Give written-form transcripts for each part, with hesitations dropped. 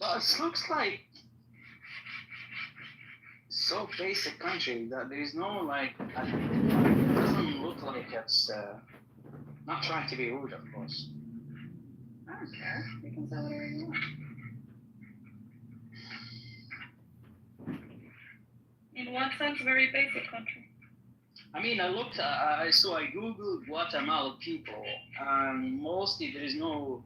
Well, it looks like so basic country that there is no like. It doesn't look like it's not trying to be rude, of course. I don't care. You can say whatever you want. In what sense, very basic country? I mean, I googled Guatemala people, and mostly there is no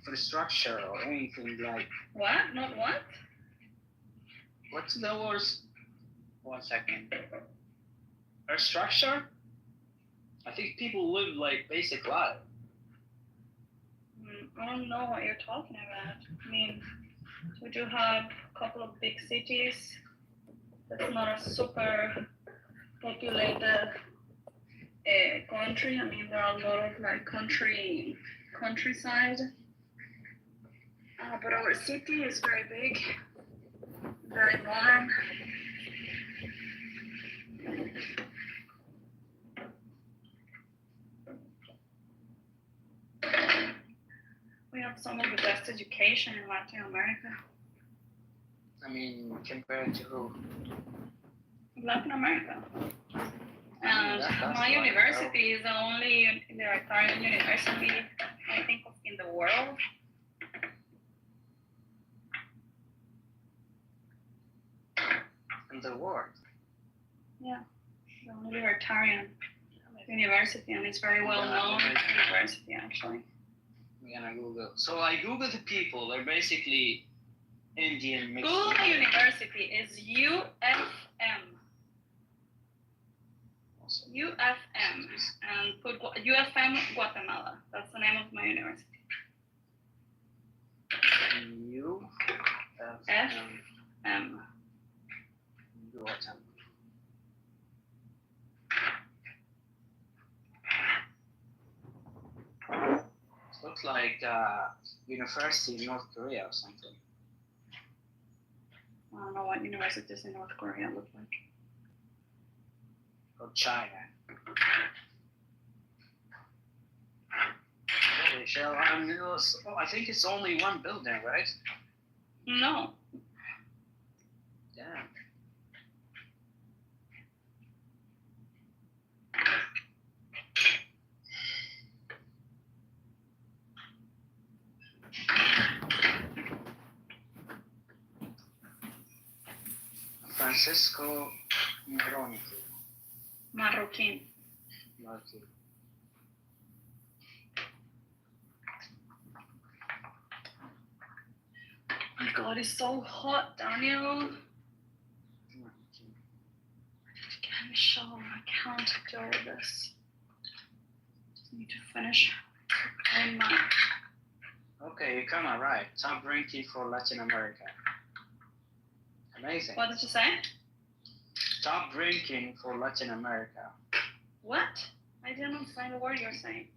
infrastructure or anything like. What? Not what? What's the worst? 1 second. Infrastructure? I think people live like basic life. I don't know what you're talking about. I mean, we do have a couple of big cities. It's not a super populated country. I mean, there are a lot of like countryside. But our city is very big, very modern. We have some of the best education in Latin America. I mean, compared to who? Latin America. And my university is the only Italian university, I think, in the world. In the world? Yeah, the only libertarian university, and it's very well known university, actually. I'm gonna Google. So I Googled the people. They're basically Indian mixed. Google university is UFM. UFM, and put UFM Guatemala. That's the name of my university. UFM. Guatemala. Looks like university in North Korea or something. I don't know what universities in North Korea look like. Or China. Holy shell! I think it's only one building, right? No. Yeah. Francisco Marroquín. Oh my God, it's so hot, Daniel. Get me a shower. I can't deal with this. Just need to finish preparing my. Okay, you're kind of right. Top ranking for Latin America. Amazing. What did you say? Top ranking for Latin America. What? I didn't understand the word you're saying.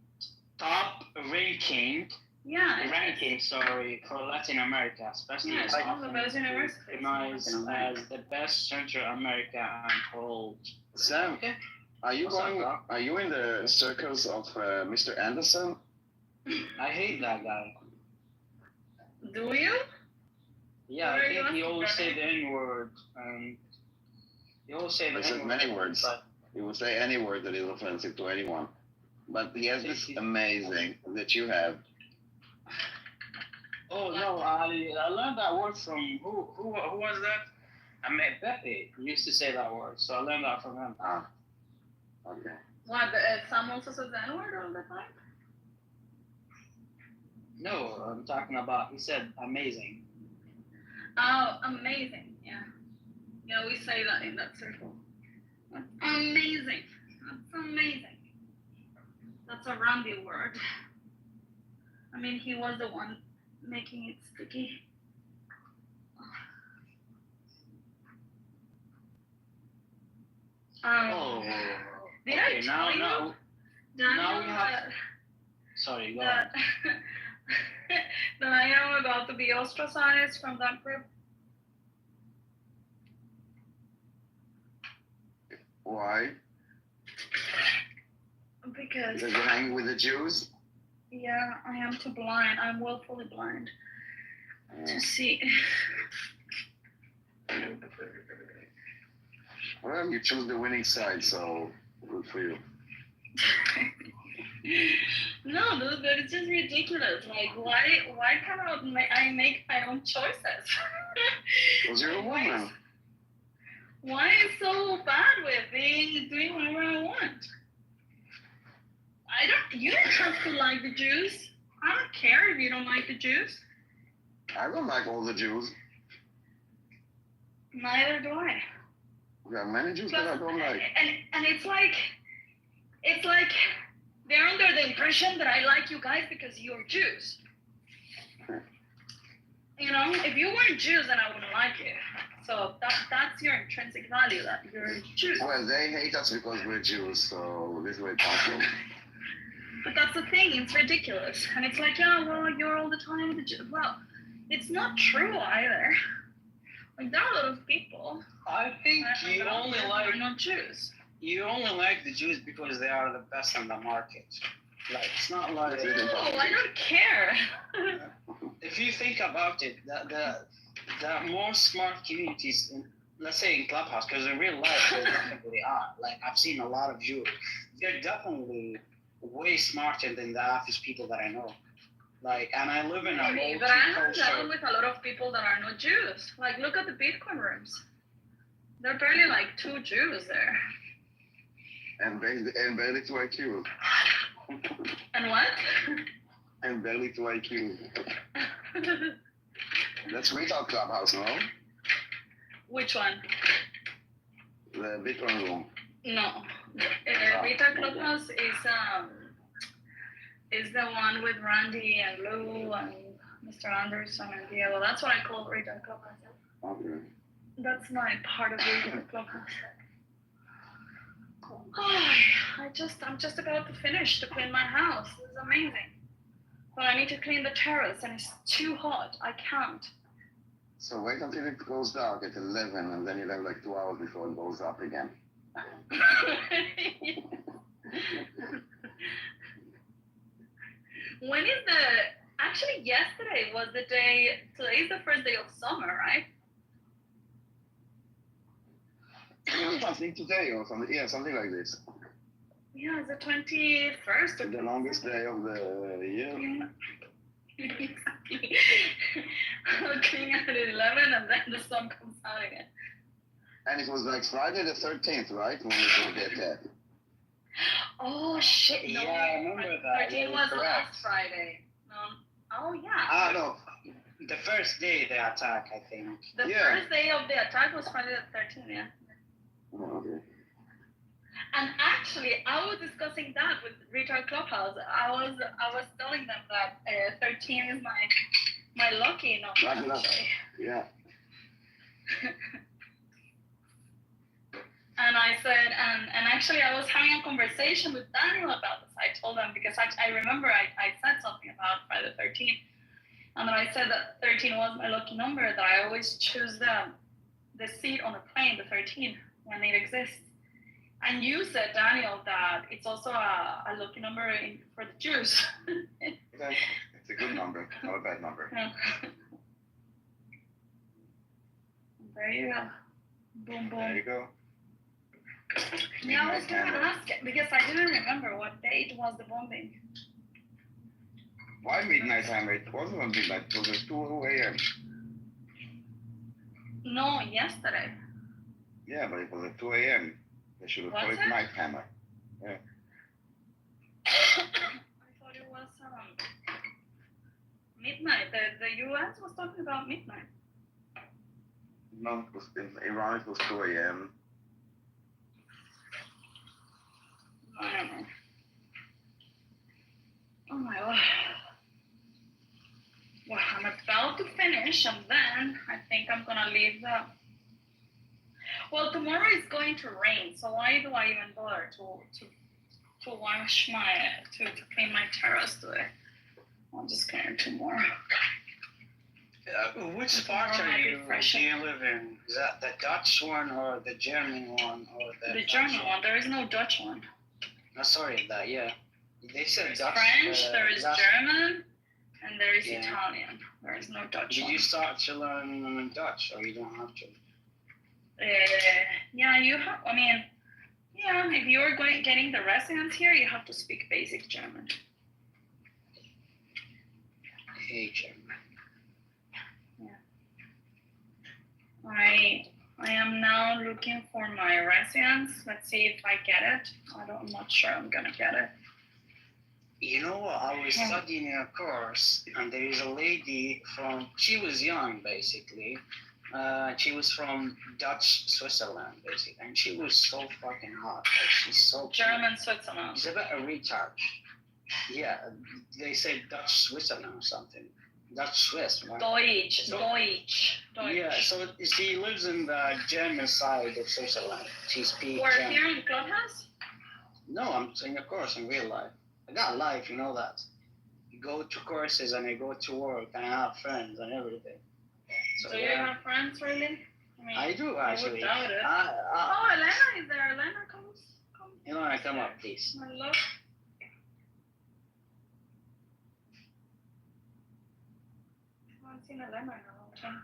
Top ranking. Yeah. Ranking, sorry, for Latin America, especially as often recognized as the best Central America and hold. Sam, okay. Are you in the circles of Mr. Anderson? I hate that guy. Do you? Yeah, I think he always say the N-word. He always say the N-word. He said many words. But he will say any word that is offensive to anyone. But he has this amazing that you have. Oh no! I learned that word from who was that? I met Pepe. He used to say that word, so I learned that from him. Ah, okay. What? Sam also says the N-word all the time? No, I'm talking about. He said amazing. Oh, amazing! Yeah, yeah, we say that in that circle. That's amazing. That's amazing. That's a Randy word. I mean, he was the one making it sticky. Did I tell you? Now we have. Sorry, go on. That I am about to be ostracized from that group. Why? Because you hang with the Jews? Yeah, I am too blind. I'm willfully blind. to see. Well, you chose the winning side, so good for you. No, dude, but it's just ridiculous. Like, why cannot I make my own choices? Because you're a woman. Why is so bad with doing whatever I want? You don't have to like the Jews. I don't care if you don't like the Jews. I don't like all the Jews. Neither do I. There are many Jews that I don't like. And it's like they're under the impression that I like you guys because you're Jews. You know, if you weren't Jews, then I wouldn't like you. So that's your intrinsic value, that you're Jews. Well, they hate us because we're Jews, so this way possible. But that's the thing, it's ridiculous. And it's like, yeah, well, you're all the time with the Jews. Well, it's not true either. Like, there are a lot of people. I think you only like not Jews. You only like the Jews because they are the best on the market. Like, it's not like. No, I don't care. If you think about it, the more smart communities, let's say in Clubhouse, because in real life they definitely are. Like, I've seen a lot of Jews. They're definitely way smarter than the average people that I know. Like, and I live in a Maybe, but I hang out with a lot of people that are not Jews. Like, look at the Bitcoin rooms. There are barely like 2 Jews there. And barely 2 IQ. And what? And barely 2 IQ. That's Retail Clubhouse, no? Which one? The Bitcoin room. No. Retail Clubhouse is the one with Randy and Lou and Mr. Anderson and Diego. That's what I call Retail Clubhouse. Okay. That's my part of Retail Clubhouse. Oh, I'm just about to finish to clean my house. This is amazing. But I need to clean the terrace and it's too hot. I can't. So wait until it goes dark at 11 and then you'll have like 2 hours before it goes up again. When is actually yesterday was the day, today is the first day of summer, right? I think today or something, yeah, something like this. Yeah, it's the 21st. Or The longest day of the year. Exactly. Looking at 11 and then the sun comes out again. And it was like Friday the 13th, right? When we will get that. Oh shit! No, yeah, I remember that. 13 was last Friday. No. Oh yeah. Ah no. The first day they attack, I think. The first day of the attack was Friday the 13th. Yeah. Oh, okay. And actually, I was discussing that with Retail Clubhouse. I was telling them that 13 is my lucky number. Yeah. And I said, and actually I was having a conversation with Daniel about this. I told him, because I remember I said something about Friday the 13th. And then I said that 13 was my lucky number, that I always choose the seat on the plane, the 13, when it exists. And you said, Daniel, that it's also a lucky number for the Jews. It's a good number, not a bad number. Yeah. There you go. Boom, boom. There you go. Yeah, I was going to ask it because I didn't remember what date was the bombing. Why midnight hammer? It wasn't on midnight, it was at 2 a.m. No, yesterday. Yeah, but it was at 2 a.m. They should have called it night hammer. Yeah. I thought it was midnight. The U.S. was talking about midnight. No, it was in Iran, it was 2 a.m. I don't know. Oh my God. Well, I'm about to finish and then I think I'm gonna leave Well, tomorrow is going to rain, so why do I even bother to wash to clean my terrace today? I'll just clean it tomorrow. Which part do you live in? Is that the Dutch one or the German one or the German one? There is no Dutch one. No, sorry, yeah. They said There's Dutch. French, there is German, and and there is Yeah. Italian. There is no Dutch Did one. you start to learn Dutch, or you don't have to? Yeah, you have. I mean, yeah, if you're getting the residence here, you have to speak basic German. Hey, German. I am now looking for my residence. Let's see if I get it. I'm not sure I'm gonna get it. You know what? I was studying a course, and there is a lady she was young, basically. She was from Dutch Switzerland, basically, and she was so fucking hot. Like, she's so German Switzerland. She's a bit of a retard. Yeah, they say Dutch Switzerland or something. Dutch Swiss, right? Deutsch. Yeah, so she lives in the German side of Switzerland. She speaks. We're here in Clubhouse? No, I'm saying a course in real life. I got life, you know that. I go to courses and I go to work and I have friends and everything. So, do you have friends, really? I do, actually. I would doubt it. Oh, Elena is there. Elena, come. Elena, come up, please. Hello. I haven't seen Elena in a long time.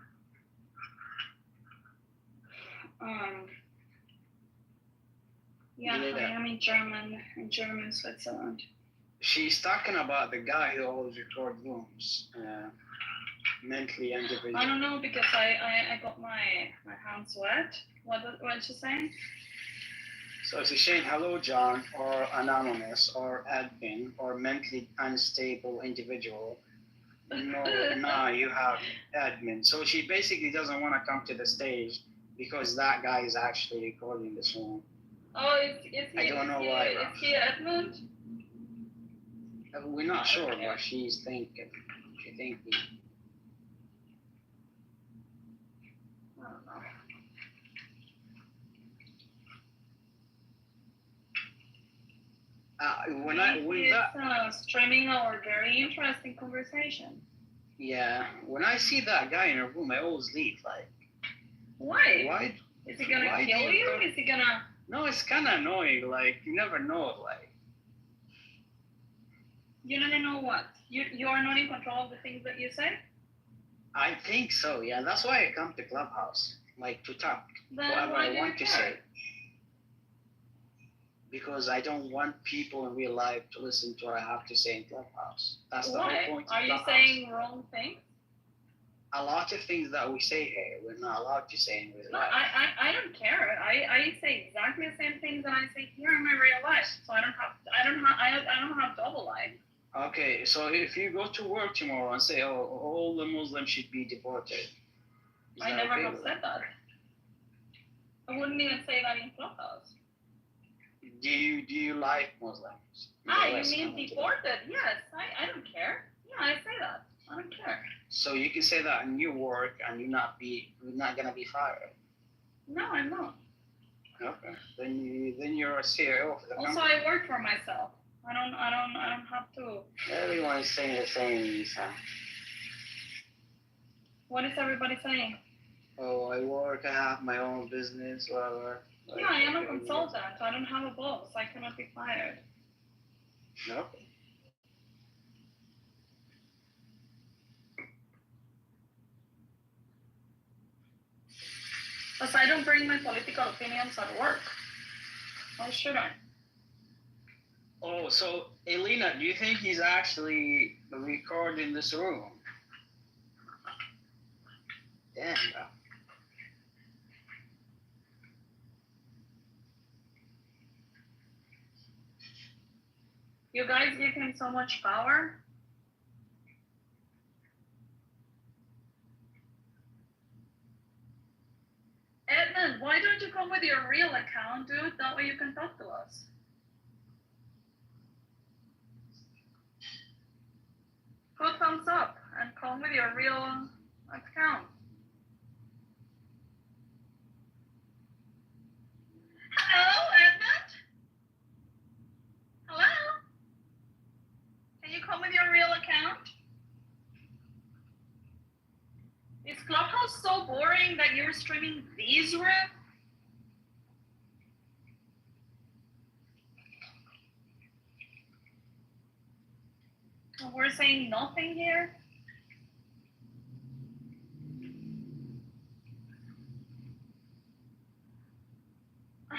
Yeah, I am in German Switzerland. She's talking about the guy who always records rooms, mentally and individually. I don't know, because I got my hands wet. What is she saying? So she's saying, hello, John, or anonymous, or admin, or mentally unstable individual. No, you have admin. So she basically doesn't want to come to the stage because that guy is actually recording this room. Oh, is he? I don't know why. Is he Edmund? We're not sure, but she's thinking. She thinking. I don't know. Streaming our very interesting conversation. Yeah, when I see that guy in a room, I always leave. Like, why? Why? Is he gonna kill you? Is he gonna? No, it's kind of annoying. Like, you never know. Like, you never know what. You are not in control of the things that you say. I think so. Yeah, that's why I come to Clubhouse, like to talk whatever I want to say. Because I don't want people in real life to listen to what I have to say in Clubhouse. That's the whole point of Clubhouse. Are you saying wrong things? A lot of things that we say here, we're not allowed to say in real life. I don't care. I say exactly the same things that I say here in my real life. So I don't have double life. Okay, so if you go to work tomorrow and say, oh, all the Muslims should be deported. I never have said that. I wouldn't even say that in Clubhouse. Do you like Muslims? You mean deported? Yes, I don't care. Yeah, I say that. I don't care. So you can say that in your work and you're not gonna be fired. No, I'm not. Okay. Then you're a CEO for the company. Also, I work for myself. I don't have to. Everyone is saying the same, Lisa. What is everybody saying? Oh, I work, I have my own business, whatever. Yeah, I am a consultant. I don't have a boss. I cannot be fired. No. Because I don't bring my political opinions at work. Why should I? Oh, so Elena, do you think he's actually recording this room? Damn. You guys give him so much power. Edmund, why don't you come with your real account, dude? That way you can talk to us. Put thumbs up and come with your real account. Hello, Edmund? Hello? Can you come with your real account? Is Clubhouse so boring that you're streaming these rooms? Where's We're saying nothing here. I'm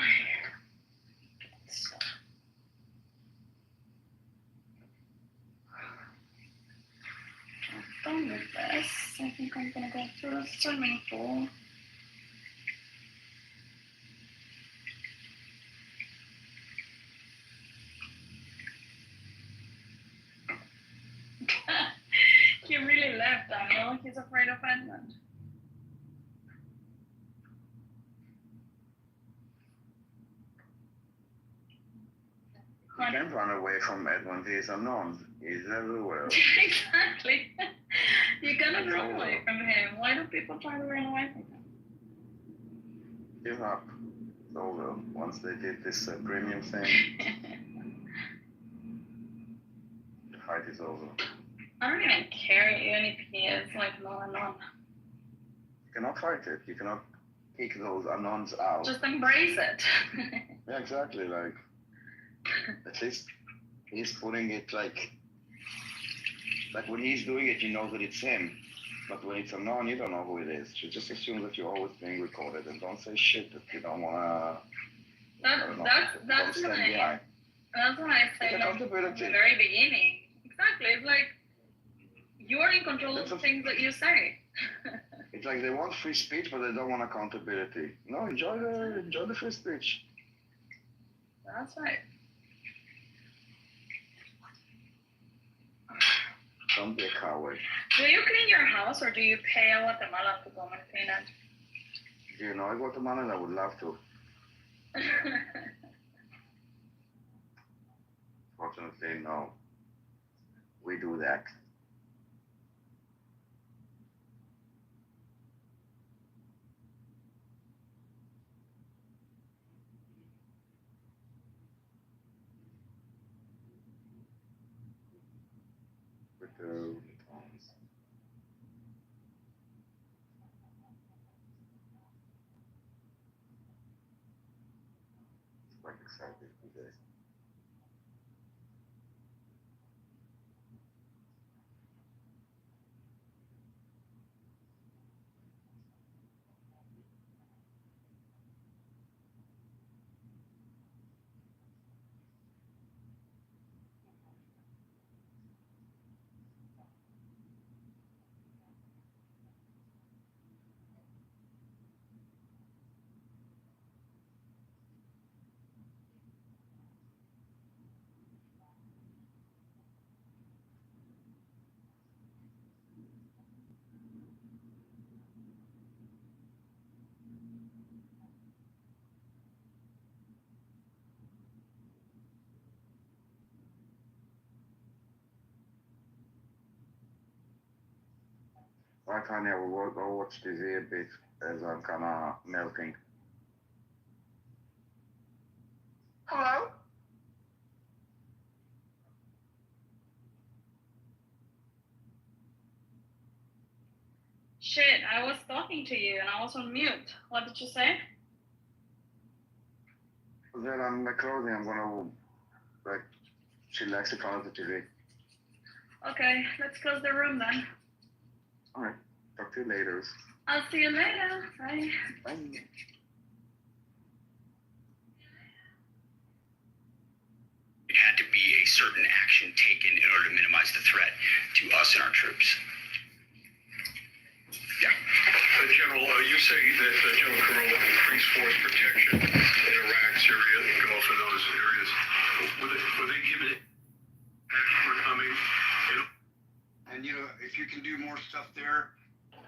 done with this. I think I'm gonna go through the swimming pool. He really left, Daniel. He's afraid of Edmund. You can't run away from Edmund. He's unknown. He's everywhere. Exactly. You cannot run away from him. Why do people try to run away from him? Give up. It's over. Once they did this premium thing, the fight is over. I don't even care even if he is like unknown. You cannot fight it. You cannot kick those unknowns out. Just embrace it. Yeah, exactly. Like, at least he's putting it like when he's doing it, you know that it's him. But when it's unknown, you don't know who it is. You just assume that you're always being recorded and don't say shit that you don't wanna. That's what I say like, from the very beginning. Exactly. It's like you're in control of the things that you say. It's like they want free speech, but they don't want accountability. No, enjoy the free speech. That's right. Don't be a coward. Do you clean your house or do you pay a Guatemalan to come and clean it? Do you know a Guatemalan? I would love to. Fortunately, no. We do that. With the tones. It's quite exciting today. Right, Tanya, I'll watch TV a bit as I'm kind of melting. Hello? Shit, I was talking to you and I was on mute. What did you say? Then I'm closing. I'm gonna chillax in front of the TV. Okay, let's close the room then. All right. Talk to you later. I'll see you later. Bye. Bye. It had to be a certain action taken in order to minimize the threat to us and our troops. Yeah. General, you say that General Carroll will increase force protection in Iraq, Syria, and Gulf of those areas. Were they given for coming? And if you can do more stuff there,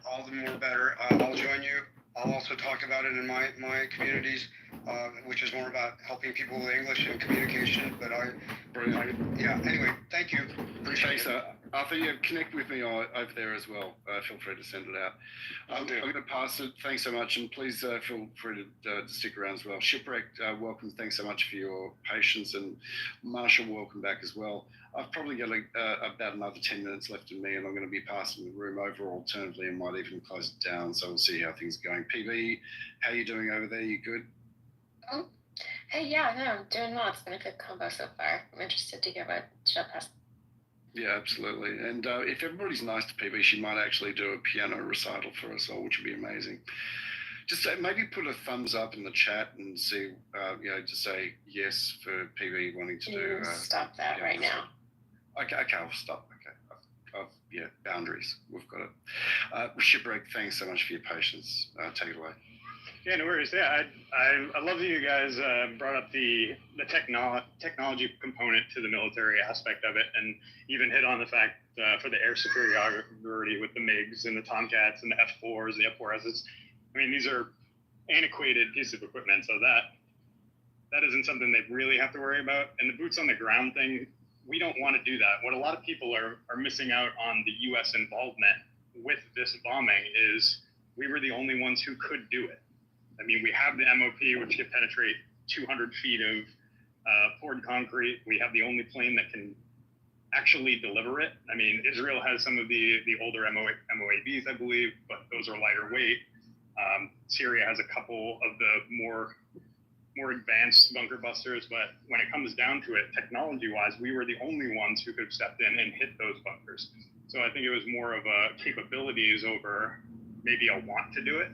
all the more better. I'll join you. I'll also talk about it in my communities, which is more about helping people with English and communication. But anyway, thank you. Appreciate it. Arthur, connect with me over there as well. Feel free to send it out. I'm going to pass it. Thanks so much, and please feel free to stick around as well. Shipwreck, welcome. Thanks so much for your patience, and Marshall, welcome back as well. I've probably got about another 10 minutes left in me, and I'm going to be passing the room over alternatively and might even close it down, so we'll see how things are going. PB, how are you doing over there? You good? Oh, hey, yeah, no, I'm doing well. It's been a good combo so far. I'm interested to hear what Jill has Yeah, absolutely. And if everybody's nice to PB, she might actually do a piano recital for us all, which would be amazing. Just maybe put a thumbs up in the chat and see, just say yes for PB wanting to do. Stop that right now. Okay, I'll stop. Okay. Boundaries. We've got it. Shipwreck, thanks so much for your patience. Take it away. Yeah, no worries. Yeah, I love that you guys brought up the technology component to the military aspect of it, and even hit on the fact for the air superiority with the MiGs and the Tomcats and the F4s, the F4Ss. I mean, these are antiquated pieces of equipment, so that isn't something they really have to worry about. And the boots on the ground thing, we don't want to do that. What a lot of people are missing out on the U.S. involvement with this bombing is we were the only ones who could do it. I mean, we have the MOP, which can penetrate 200 feet of poured concrete. We have the only plane that can actually deliver it. I mean, Israel has some of the older MOABs, I believe, but those are lighter weight. Syria has a couple of the more advanced bunker busters, but when it comes down to it, technology-wise, we were the only ones who could have stepped in and hit those bunkers. So I think it was more of a capabilities over maybe a want to do it.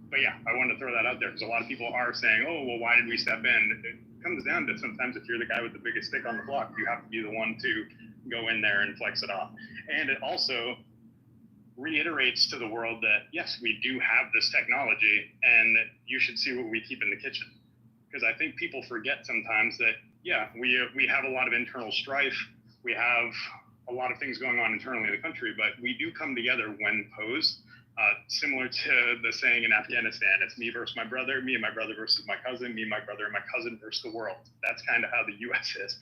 But yeah, I wanted to throw that out there because a lot of people are saying, oh, well, why did we step in? It comes down to sometimes if you're the guy with the biggest stick on the block, you have to be the one to go in there and flex it off. And it also reiterates to the world that, yes, we do have this technology and you should see what we keep in the kitchen. Because I think people forget sometimes that, yeah, we have a lot of internal strife. We have a lot of things going on internally in the country, but we do come together when posed. Similar to the saying in Afghanistan, it's me versus my brother, me and my brother versus my cousin, me, my brother, and my cousin versus the world. That's kind of how the U.S. is.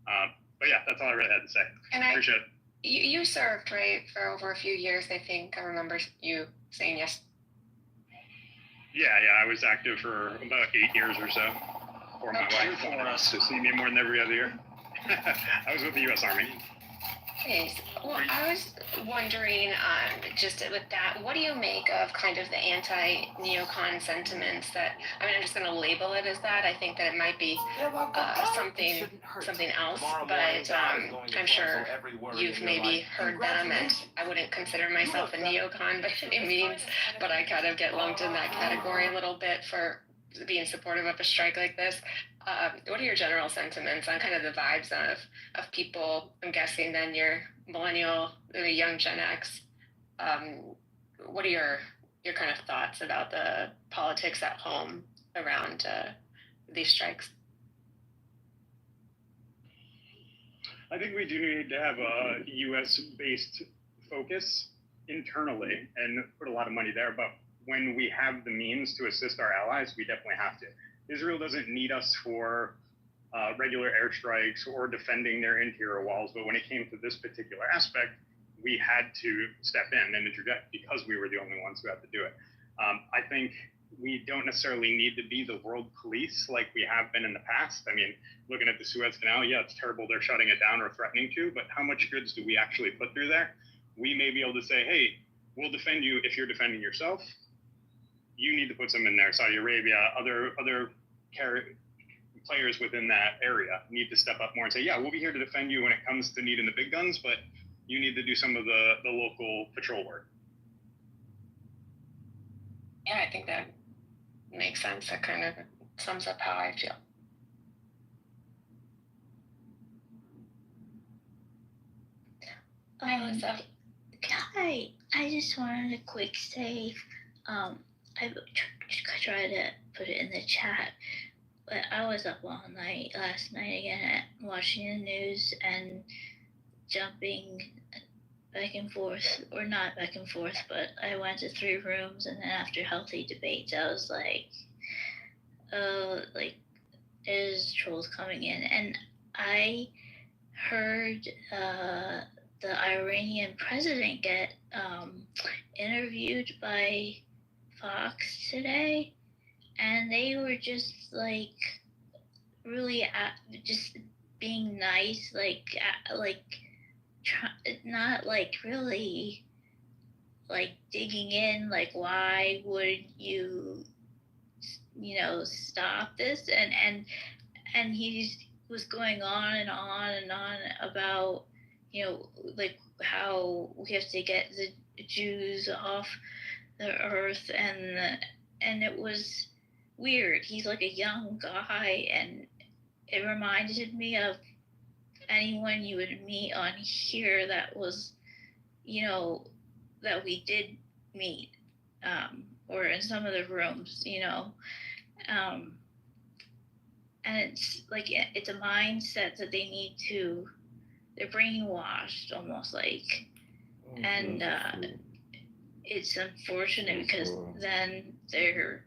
But yeah, that's all I really had to say. And appreciate it. You served, right, for over a few years, I think. I remember you saying yes. Yeah, I was active for about 8 years or so before my wife wanted us to see me more than every other year. I was with the U.S. Army. Okay. Well, I was wondering, just with that, what do you make of kind of the anti-neocon sentiments that, I mean, I'm just going to label it as that. I think that it might be something else, but I'm sure you've maybe heard them, and I wouldn't consider myself a neocon by any means, but I kind of get lumped in that category a little bit for being supportive of a strike like this. What are your general sentiments on kind of the vibes of people? I'm guessing then you're millennial, young Gen X. What are your kind of thoughts about the politics at home around these strikes? I think we do need to have a U.S.-based focus internally and put a lot of money there, but when we have the means to assist our allies, we definitely have to. Israel doesn't need us for regular airstrikes or defending their interior walls, but when it came to this particular aspect, we had to step in and interject because we were the only ones who had to do it. I think we don't necessarily need to be the world police like we have been in the past. I mean, looking at the Suez Canal, yeah, it's terrible they're shutting it down or threatening to, but how much goods do we actually put through there? We may be able to say, hey, we'll defend you if you're defending yourself. You need to put some in there. Saudi Arabia, other players within that area need to step up more and say, yeah, we'll be here to defend you when it comes to needing the big guns, but you need to do some of the local patrol work. Yeah, I think that makes sense. That kind of sums up how I feel. Hi, I just wanted to quick say, I tried to put it in the chat, but I was up all night last night again watching the news and jumping back and forth, or not back and forth, but I went to 3 rooms, and then after healthy debates, I was like, is trolls coming in? And I heard the Iranian president get interviewed by Fox today, and they were just like really just being nice, not like really like digging in, like why would you stop this, and he was going on and on and on about like how we have to get the Jews off the earth, and it was weird. He's like a young guy, and it reminded me of anyone you would meet on here that was, that we did meet, or in some of the rooms, and it's like it's a mindset that they're brainwashed almost like, and it's unfortunate because then their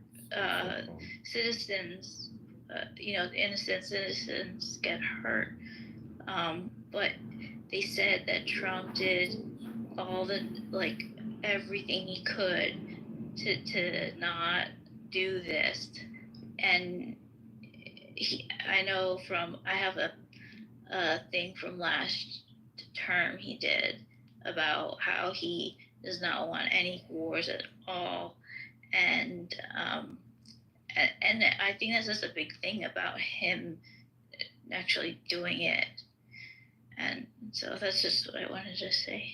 citizens, innocent citizens get hurt. But they said that Trump did all everything he could to not do this, and I have a thing from last term he did about how he does not want any wars at all, and I think that's just a big thing about him actually doing it, and so that's just what I wanted to say.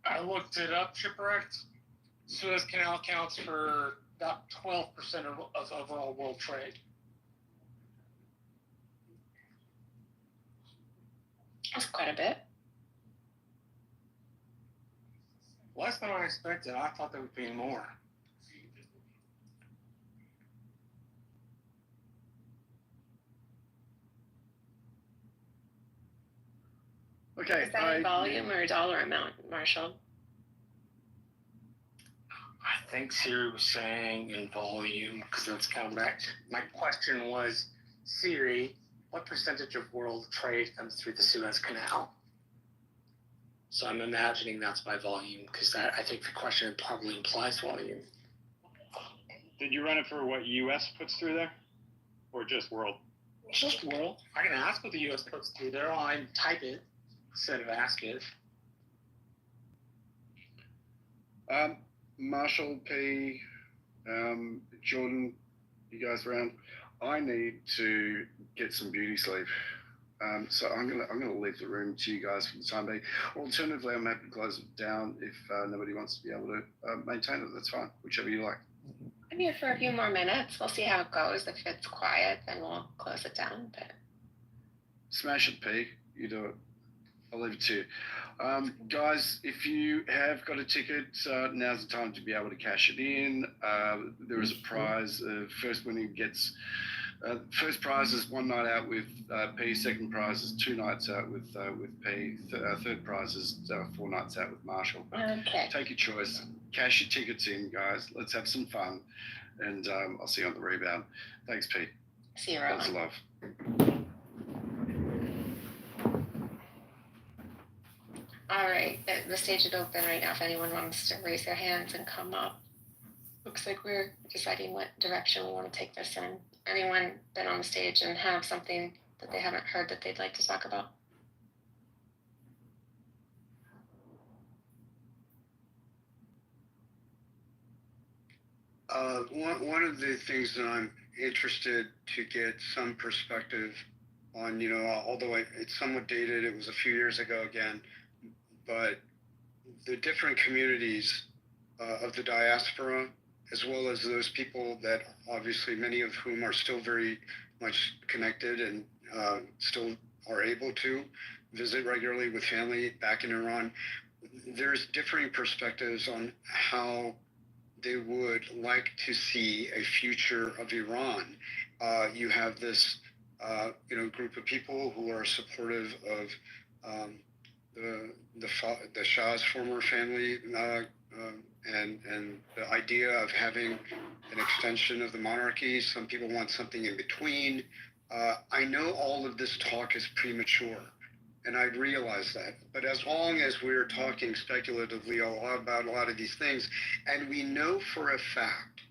I looked it up, shipwrecked. Suez Canal accounts for about 12% of overall world trade. That's quite a bit. Less than I expected. I thought there would be more. Okay. Is that in volume or dollar amount, Marshall? I think Siri was saying in volume, because that's kind of my question was, Siri, what percentage of world trade comes through the Suez Canal? So I'm imagining that's by volume, because I think the question probably implies volume. Did you run it for what U.S. puts through there, or just world? Just world. I can ask what the U.S. puts through there. I type it instead of ask it. Marshall, P, Jordan, you guys around? I need to get some beauty sleep. So I'm gonna leave the room to you guys for the time being. Alternatively, I'm happy to close it down if nobody wants to be able to maintain it. That's fine, whichever you like. I'm here for a few more minutes. We'll see how it goes. If it's quiet, then we'll close it down. But smash it, P. You do it. I'll leave it to you. Guys, if you have got a ticket, now's the time to be able to cash it in. There is a prize. First winning gets... first prize is 1 night out with P. Second prize is 2 nights out with P. Third prize is 4 nights out with Marshall. Okay. Take your choice. Cash your tickets in, guys. Let's have some fun. And I'll see you on the rebound. Thanks, P. See you around. Lots of love. All right, the stage is open right now if anyone wants to raise their hands and come up. Looks like we're deciding what direction we want to take this in. Anyone been on the stage and have something that they haven't heard that they'd like to talk about? One of the things that I'm interested to get some perspective on, although it's somewhat dated, it was a few years ago again, but the different communities of the diaspora, as well as those people that obviously many of whom are still very much connected and still are able to visit regularly with family back in Iran, there's differing perspectives on how they would like to see a future of Iran. You have this group of people who are supportive of the Shah's former family and the idea of having an extension of the monarchy. Some people want something in between. I know all of this talk is premature, and I realize that. But as long as we're talking speculatively about a lot of these things, and we know for a fact,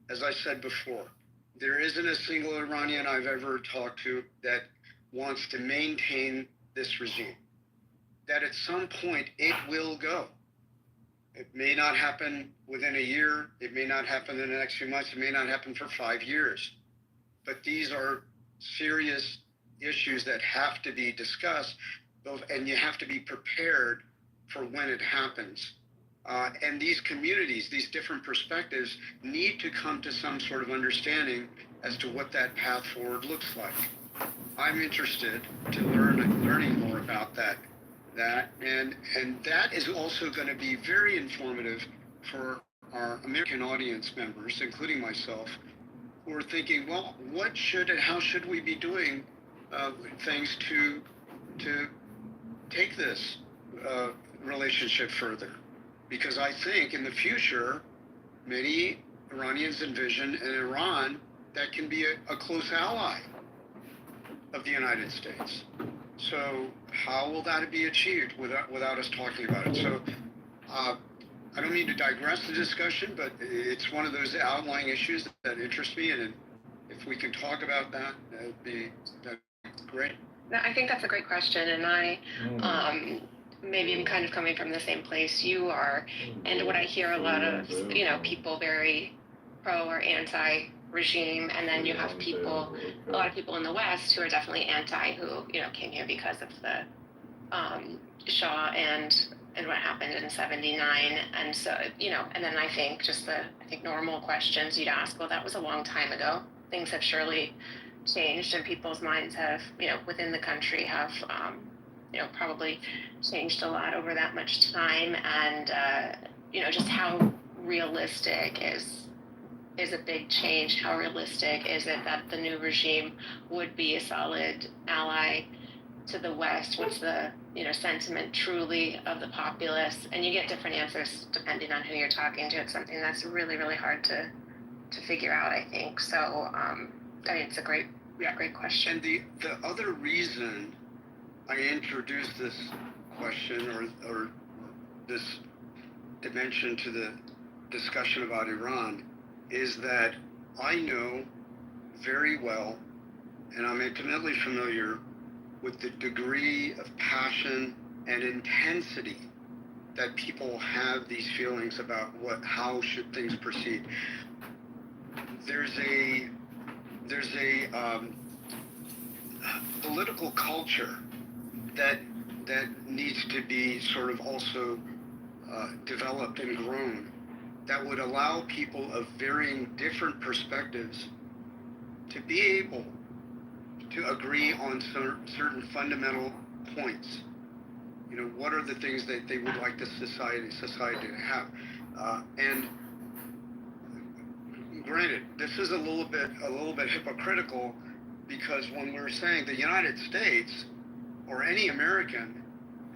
as I said before, there isn't a single Iranian I've ever talked to that wants to maintain this regime, that at some point it will go. It may not happen within a year. It may not happen in the next few months. It may not happen for 5 years. But these are serious issues that have to be discussed, and you have to be prepared for when it happens. And these communities, these different perspectives, need to come to some sort of understanding as to what that path forward looks like. I'm interested to learning more about that, and that is also going to be very informative for our American audience members, including myself, who are thinking, well, what should and how should we be doing things to take this relationship further? Because I think in the future, many Iranians envision an Iran that can be a close ally of the United States. So how will that be achieved without us talking about it? So I don't mean to digress the discussion, but it's one of those outlying issues that interest me, and if we can talk about that, that'd be great. No, I think that's a great question, and I maybe I'm kind of coming from the same place you are, and what I hear a lot of, people very pro or anti-regime, and then you have a lot of people in the West who are definitely anti, who, came here because of the Shah and what happened in 79, and so, and then I think normal questions you'd ask, well, that was a long time ago. Things have surely changed, and people's minds have, within the country have, probably changed a lot over that much time, and just how realistic is a big change. How realistic is it that the new regime would be a solid ally to the West? What's the sentiment truly of the populace? And you get different answers depending on who you're talking to. It's something that's really, really hard to figure out, I think. So it's a great question. And the other reason I introduced this question or this dimension to the discussion about Iran is that I know very well, and I'm intimately familiar with the degree of passion and intensity that people have these feelings about how should things proceed. There's a political culture that needs to be sort of also developed and grown, that would allow people of varying different perspectives to be able to agree on certain fundamental points. What are the things that they would like the society to have? And granted, this is a little bit hypocritical, because when we're saying the United States or any American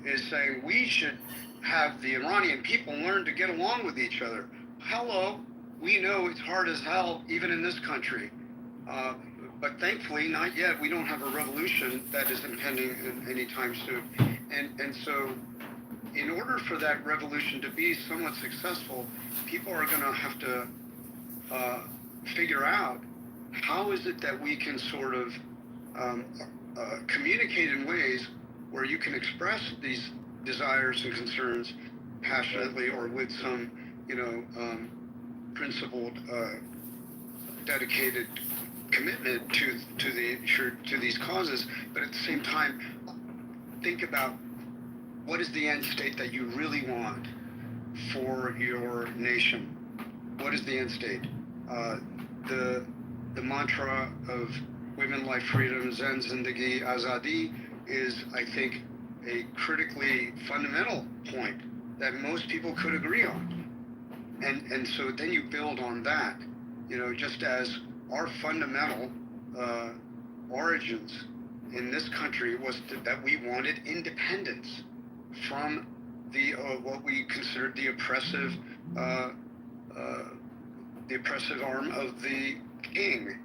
is saying we should have the Iranian people learn to get along with each other. Hello, we know it's hard as hell even in this country, but thankfully not yet. We don't have a revolution that is impending anytime soon, and so in order for that revolution to be somewhat successful, people are going to have to figure out how is it that we can sort of communicate in ways where you can express these desires and concerns passionately or with some, principled, dedicated commitment to these causes, but at the same time, think about what is the end state that you really want for your nation. What is the end state? The mantra of women, life, freedom, Zen, Zindagi, Azadi is, I think, a critically fundamental point that most people could agree on. And so then you build on that, just as our fundamental origins in this country was that we wanted independence from the what we considered the oppressive arm of the king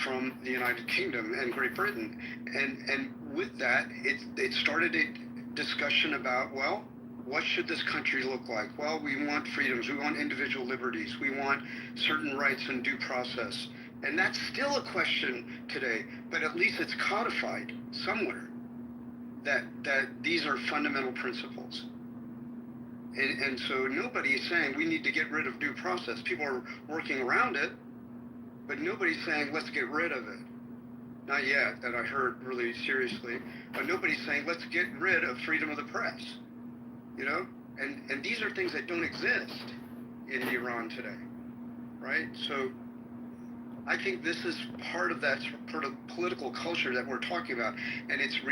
from the United Kingdom and Great Britain, and with that, it started a discussion about, well, what should this country look like? Well, we want freedoms, we want individual liberties, we want certain rights and due process, and that's still a question today, but at least it's codified somewhere that these are fundamental principles. And so nobody is saying we need to get rid of due process. People are working around it, but nobody's saying let's get rid of it. Not yet, that I heard really seriously. But nobody's saying let's get rid of freedom of the press. You know? And these are things that don't exist in Iran today, right? So I think this is part of that sort of political culture that we're talking about, and it's